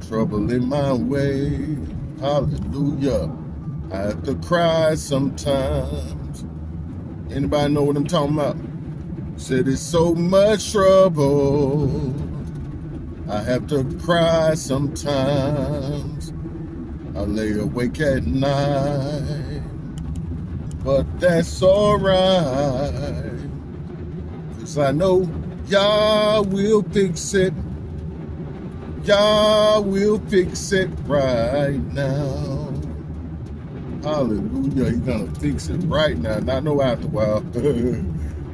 trouble in my way. Hallelujah. I have to cry sometimes. Anybody know what I'm talking about? Said it's so much trouble. I have to cry sometimes. I lay awake at night. But that's alright. 'Cause I know Yah will fix it. Yah will fix it right now. Hallelujah. He's gonna fix it right now. Not no after a while.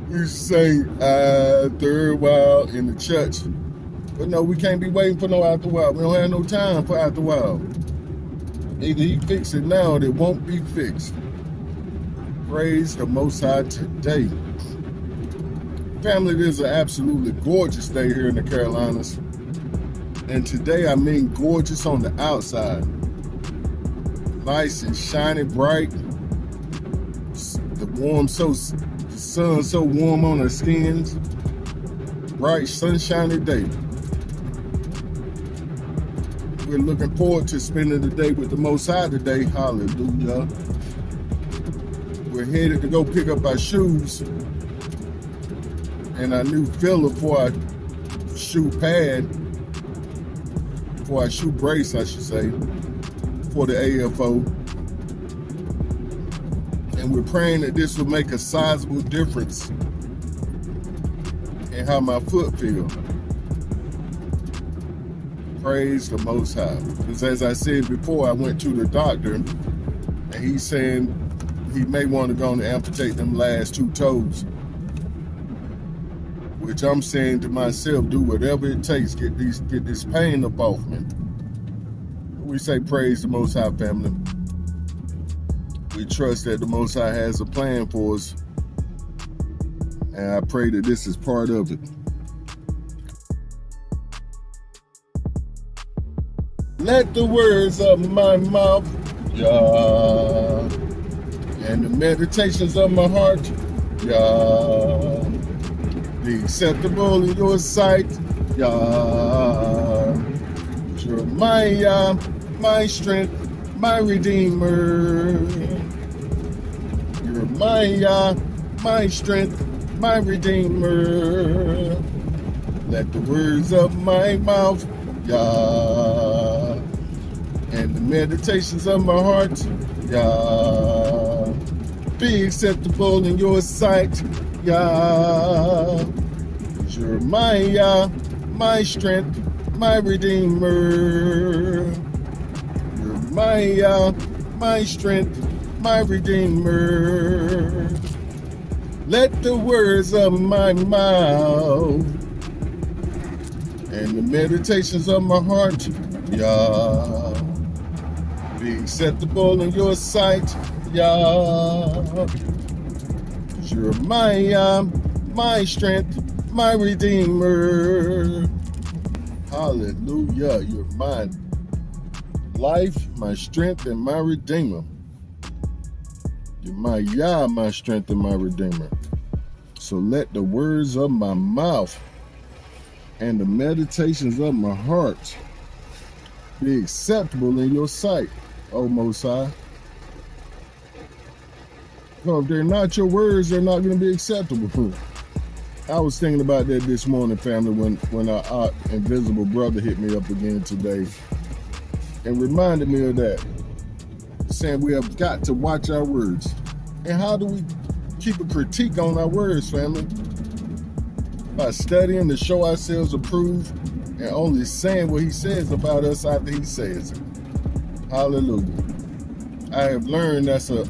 We say after a while in the church. But no, we can't be waiting for no after a while. We don't have no time for after a while. Either he fix it now or it won't be fixed. Praise the Most High today. Family, it is an absolutely gorgeous day here in the Carolinas. And today I mean gorgeous on the outside. Nice and shiny, bright. The sun so warm on our skins. Bright, sunshiny day. We're looking forward to spending the day with the Most High today. Hallelujah. We're headed to go pick up our shoes and our new filler for our shoe pad, for our shoe brace, I should say, for the AFO. And we're praying that this will make a sizable difference in how my foot feels. Praise the Most High. Because as I said before, I went to the doctor and he's saying he may want to go and amputate them last 2 toes. Which I'm saying to myself, do whatever it takes, get this pain up off me. We say praise the Most High, family. We trust that the Most High has a plan for us. And I pray that this is part of it. Let the words of my mouth, Yah, and the meditations of my heart, Yah, be acceptable in your sight, Yah. You're my Yah, my strength, my redeemer. You're my Yah, my strength, my redeemer. Let the words of my mouth, Yah, and the meditations of my heart, Yah, be acceptable in your sight, Yah. You're my Yah, my strength, my redeemer. You're my Yah, my strength, my redeemer. Let the words of my mouth and the meditations of my heart, Yah, be acceptable in your sight, Yah. You're my Yah, my strength, my redeemer. Hallelujah. You're my life, my strength, and my redeemer. You're my Yah, my strength, and my redeemer. So let the words of my mouth and the meditations of my heart be acceptable in your sight, O Most High. Because if they're not your words, they're not going to be acceptable. I was thinking about that this morning, family, when our invisible brother hit me up again today and reminded me of that, saying we have got to watch our words. And how do we keep a critique on our words, family? By studying to show ourselves approved and only saying what he says about us after he says it. Hallelujah. I have learned that's an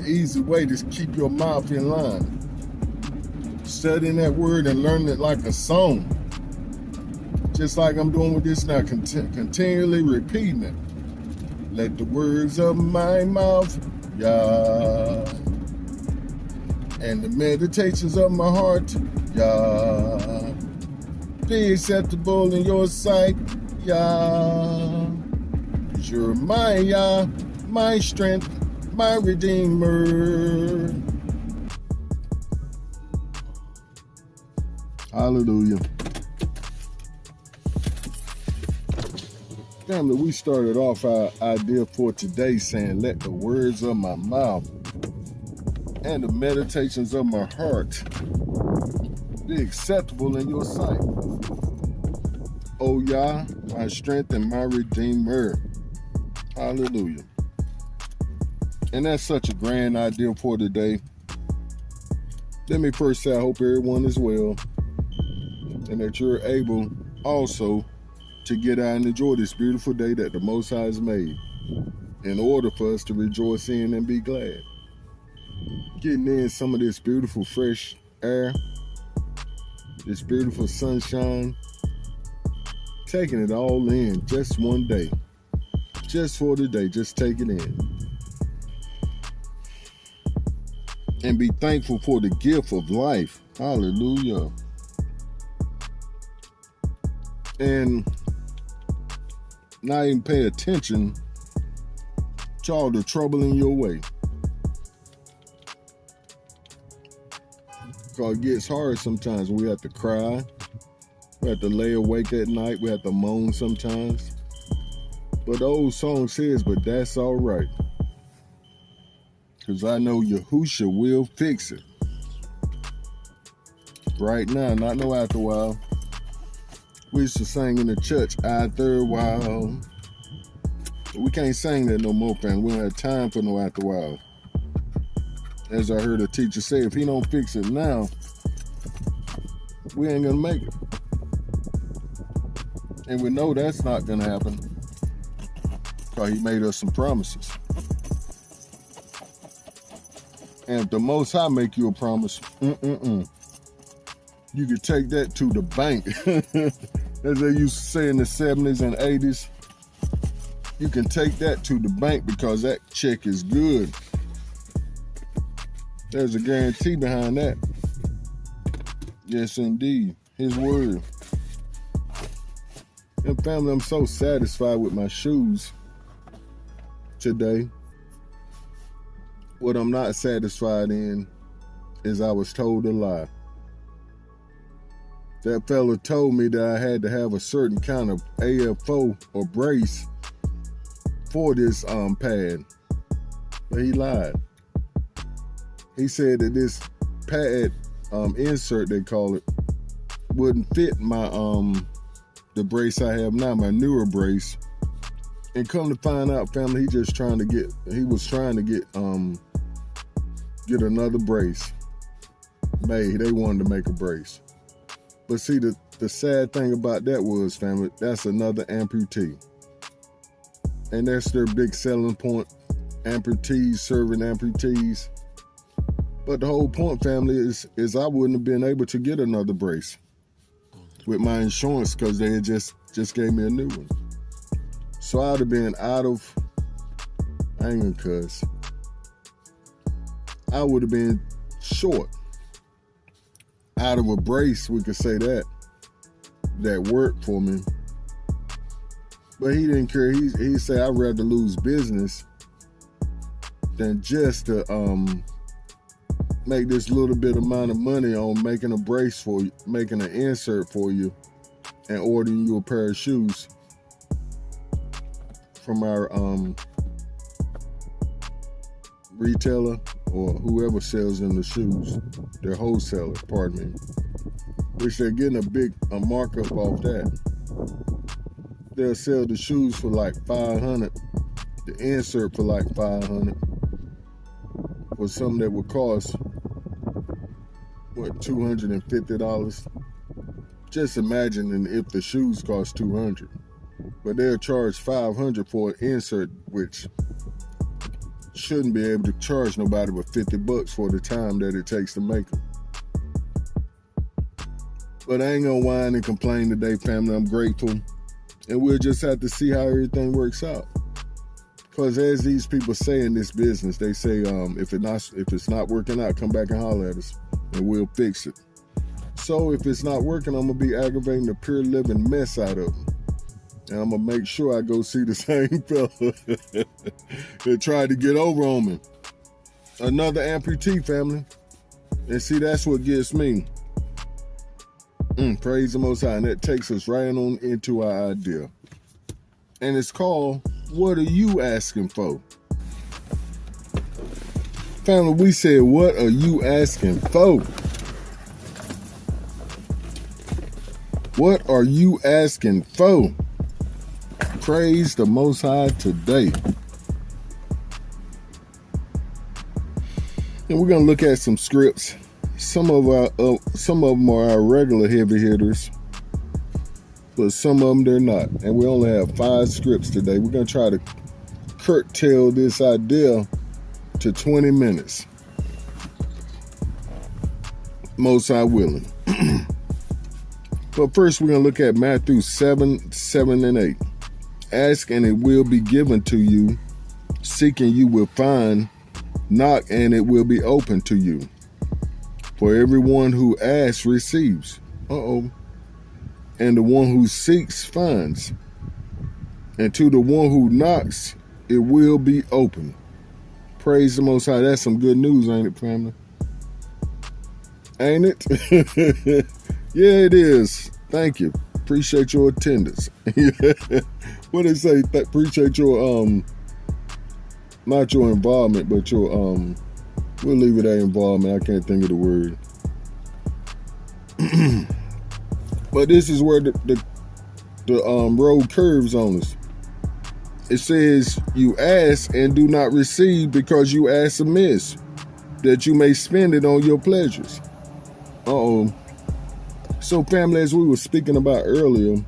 easy way to keep your mouth in line. Studying that word and learning it like a song. Just like I'm doing with this now, continually repeating it. Let the words of my mouth, Yah, and the meditations of my heart, Yah, be acceptable in your sight, Yah. You're my Yah, my strength, my redeemer. Hallelujah. Family, we started off our idea for today saying, let the words of my mouth and the meditations of my heart be acceptable in your sight. O Yah, my strength and my redeemer. Hallelujah. And that's such a grand idea for today. Let me first say I hope everyone is well and that you're able also to get out and enjoy this beautiful day that the Most High has made in order for us to rejoice in and be glad. Getting in some of this beautiful fresh air, this beautiful sunshine, taking it all in just one day, just for the day, just take it in. And be thankful for the gift of life. Hallelujah. And not even pay attention to all the trouble in your way. Because it gets hard sometimes. We have to cry. We have to lay awake at night. We have to moan sometimes. But the old song says, but that's all right. Because I know Yahusha will fix it. Right now, not no after a while. We used to sing in the church, after a while. We can't sing that no more, fam. We don't have time for no after a while. As I heard a teacher say, if he don't fix it now, we ain't gonna make it. And we know that's not gonna happen because he made us some promises. And if the Most High make you a promise, you could take that to the bank. As they used to say in the 70s and 80s, you can take that to the bank because that check is good. There's a guarantee behind that. Yes, indeed. His word. And family, I'm so satisfied with my shoes today. What I'm not satisfied in is I was told a lie. That fella told me that I had to have a certain kind of AFO or brace for this pad. But he lied. He said that this pad insert, they call it, wouldn't fit my the brace I have now, my newer brace. And come to find out, family, he was trying to get another brace made. They wanted to make a brace. But see, the sad thing about that was, family, that's another amputee. And that's their big selling point, amputees serving amputees. But the whole point, family, is I wouldn't have been able to get another brace with my insurance because they had just gave me a new one. So I'd have been out of, I ain't gonna cuss, I would have been short. Out of a brace, we could say that worked for me. But he didn't care. He said, I'd rather lose business than just to make this little bit amount of money on making a brace for you, making an insert for you, and ordering you a pair of shoes from our retailer or whoever sells them the shoes, their wholesaler, pardon me, which they're getting a markup off that. They'll sell the shoes for like $500, the insert for like $500, for something that would cost, what, $250? Just imagining if the shoes cost $200, but they'll charge $500 for an insert, which shouldn't be able to charge nobody but $50 for the time that it takes to make them. But I ain't gonna whine and complain today, family. I'm grateful, and we'll just have to see how everything works out. Because as these people say in this business, they say if it's not working out, come back and holler at us, and we'll fix it. So if it's not working, I'm gonna be aggravating the pure living mess out of them. And I'm going to make sure I go see the same fella that tried to get over on me. Another amputee, family. And see, that's what gets me. Praise the Most High. And that takes us right on into our idea. And it's called, What Are You Asking For? Family, we said, what are you asking for? What are you asking for? Praise the Most High today. And we're going to look at some scripts. Some of them are our regular heavy hitters, but some of them they're not. And we only have 5 scripts today. We're going to try to curtail this idea to 20 minutes. Most High willing. But first we're going to look at Matthew 7 and 8. Ask and it will be given to you. Seek and you will find. Knock and it will be open to you. For everyone who asks receives. And the one who seeks finds. And to the one who knocks, it will be open. Praise the Most High. That's some good news, ain't it, family? Ain't it? Yeah, it is. Thank you. Appreciate your attendance. What they say? Appreciate your not your involvement, but your we'll leave it at involvement. I can't think of the word. But this is where the road curves on us. It says, you ask and do not receive because you ask amiss, that you may spend it on your pleasures. So family, as we were speaking about earlier,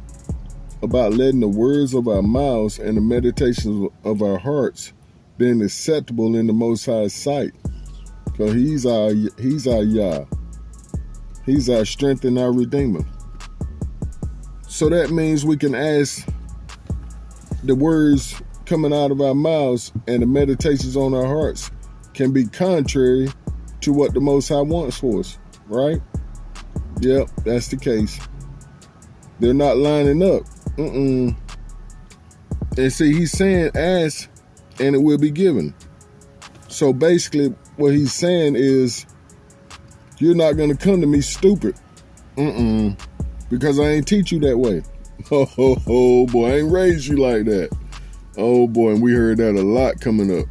about letting the words of our mouths and the meditations of our hearts being acceptable in the Most High's sight. Because He's our Yah. He's our strength and our Redeemer. So that means we can ask the words coming out of our mouths and the meditations on our hearts can be contrary to what the Most High wants for us, right? Yep, that's the case. They're not lining up. And see, He's saying ask and it will be given. So basically what He's saying is, you're not going to come to me stupid. Because I ain't teach you that way. Oh boy, I ain't raised you like that. Oh boy, and we heard that a lot coming up.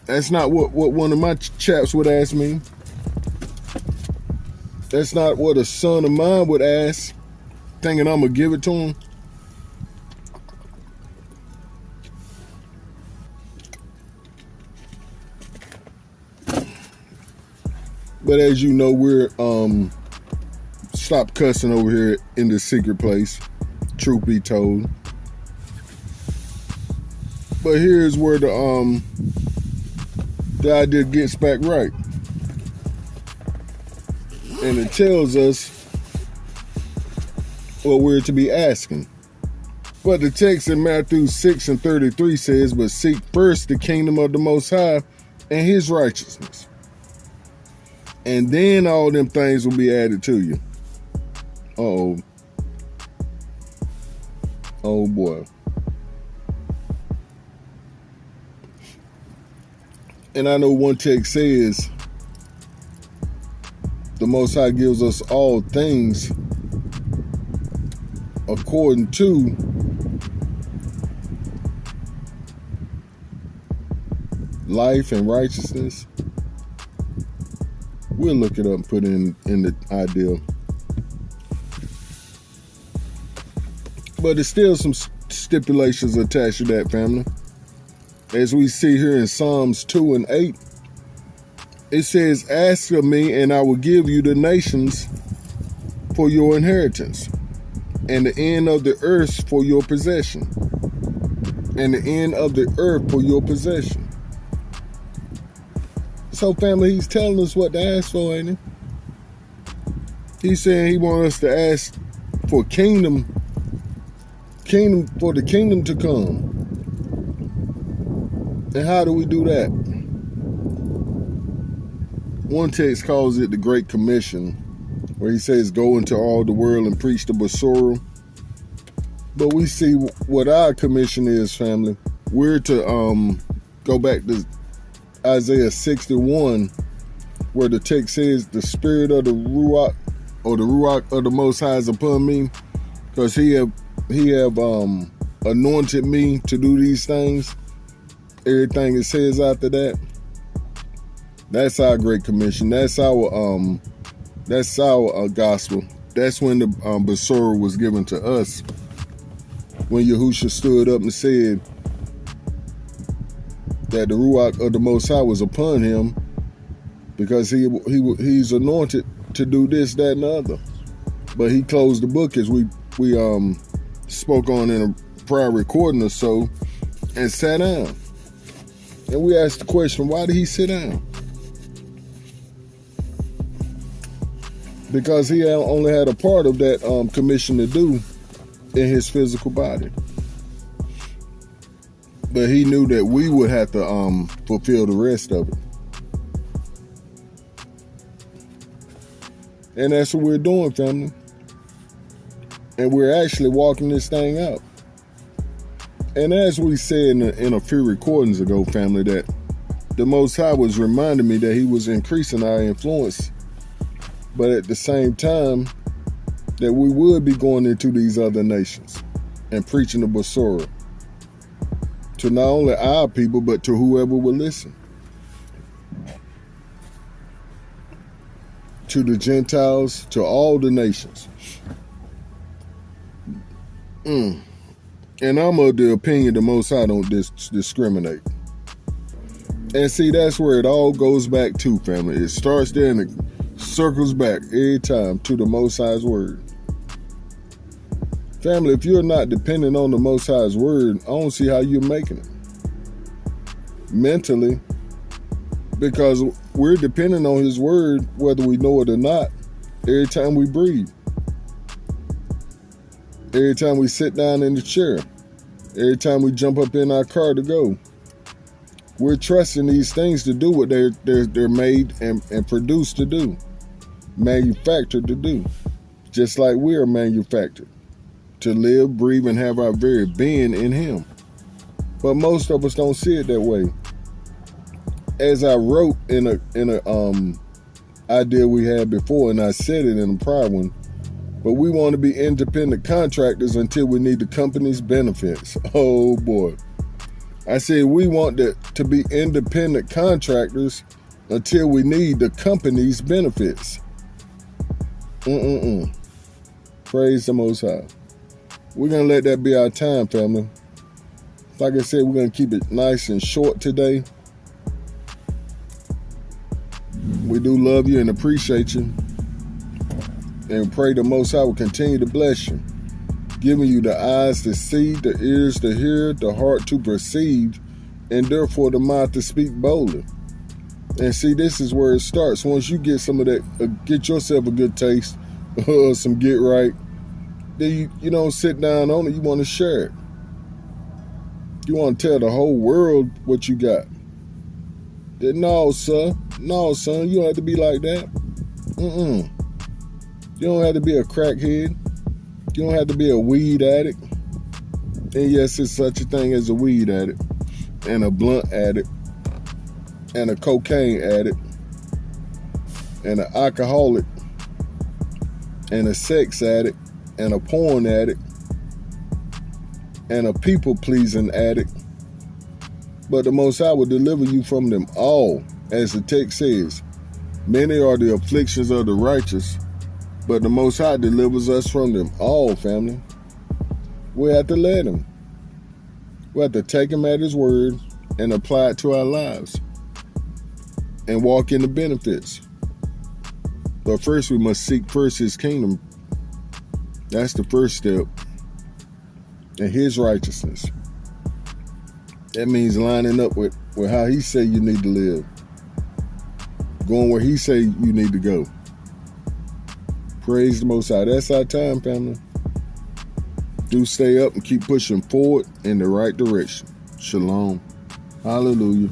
That's not what one of my chaps would ask me. That's not what a son of mine would ask, thinking I'm going to give it to him. But as you know, we're stop cussing over here in the secret place, truth be told. But here's where the idea gets back right. And it tells us what we're to be asking. But the text in Matthew 6 and 33 says, but seek first the kingdom of the Most High and His righteousness. And then all them things will be added to you. Oh boy. And I know one text says, the Most High gives us all things according to life and righteousness. We'll look it up and put in the idea. But there's still some stipulations attached to that, family. As we see here in Psalms 2 and 8, it says, ask of me and I will give you the nations for your inheritance, and the end of the earth for your possession. And the end of the earth for your possession. So family, He's telling us what to ask for, ain't He? He's saying He wants us to ask for kingdom for the kingdom to come. And how do we do that? One text calls it the Great Commission, where He says, go into all the world and preach the Basura. But we see what our commission is, family. We're to go back to Isaiah 61, where the text says, the spirit of the Ruach or the Ruach of the Most High is upon me, because he have anointed me to do these things. Everything it says after that, that's our Great Commission. That's our gospel. That's when the Besorah was given to us. When Yahushua stood up and said that the Ruach of the Most High was upon him, because he's anointed to do this, that, and the other. But he closed the book, as we spoke on in a prior recording or so, and sat down. And we asked the question, why did he sit down? Because he only had a part of that commission to do in his physical body. But he knew that we would have to fulfill the rest of it. And that's what we're doing, family. And we're actually walking this thing out. And as we said in a few recordings ago, family, that the Most High was reminding me that he was increasing our influence, but at the same time, that we would be going into these other nations and preaching the Besorah to not only our people, but to whoever will listen. To the Gentiles, to all the nations. And I'm of the opinion the Most High don't discriminate. And see, that's where it all goes back to, family. It starts there and it circles back every time to the Most High's word. Family, if you're not dependent on the Most High's word, I don't see how you're making it. Mentally, because we're dependent on his word, whether we know it or not, every time we breathe. Every time we sit down in the chair, every time we jump up in our car to go, we're trusting these things to do what they're made and produced to do, manufactured to do, just like we are manufactured to live, breathe, and have our very being in him. But most of us don't see it that way. As I wrote in a idea we had before, and I said it in a prior one, but we want to be independent contractors until we need the company's benefits. Oh boy. I said we want to be independent contractors until we need the company's benefits. Praise the Most High. We're going to let that be our time, family. Like I said, we're going to keep it nice and short today. We do love you and appreciate you. And pray the Most High will continue to bless you, giving you the eyes to see, the ears to hear, the heart to perceive, and therefore the mouth to speak boldly. And see, this is where it starts. Once you get some of that, get yourself a good taste, some get right, then you don't sit down on it. You want to share it. You want to tell the whole world what you got. No, son, you don't have to be like that. You don't have to be a crackhead. You don't have to be a weed addict. And yes, it's such a thing as a weed addict, and a blunt addict, and a cocaine addict, and an alcoholic, and a sex addict, and a porn addict, and a people-pleasing addict. But the Most High will deliver you from them all. As the text says, many are the afflictions of the righteous, but the Most High delivers us from them all, family. We have to let him. We have to take him at his word and apply it to our lives and walk in the benefits. But first, we must seek first his kingdom. That's the first step. And his righteousness. That means lining up with how he say you need to live. Going where he say you need to go. Praise the Most High. That's our time, family. Do stay up and keep pushing forward in the right direction. Shalom. Hallelujah.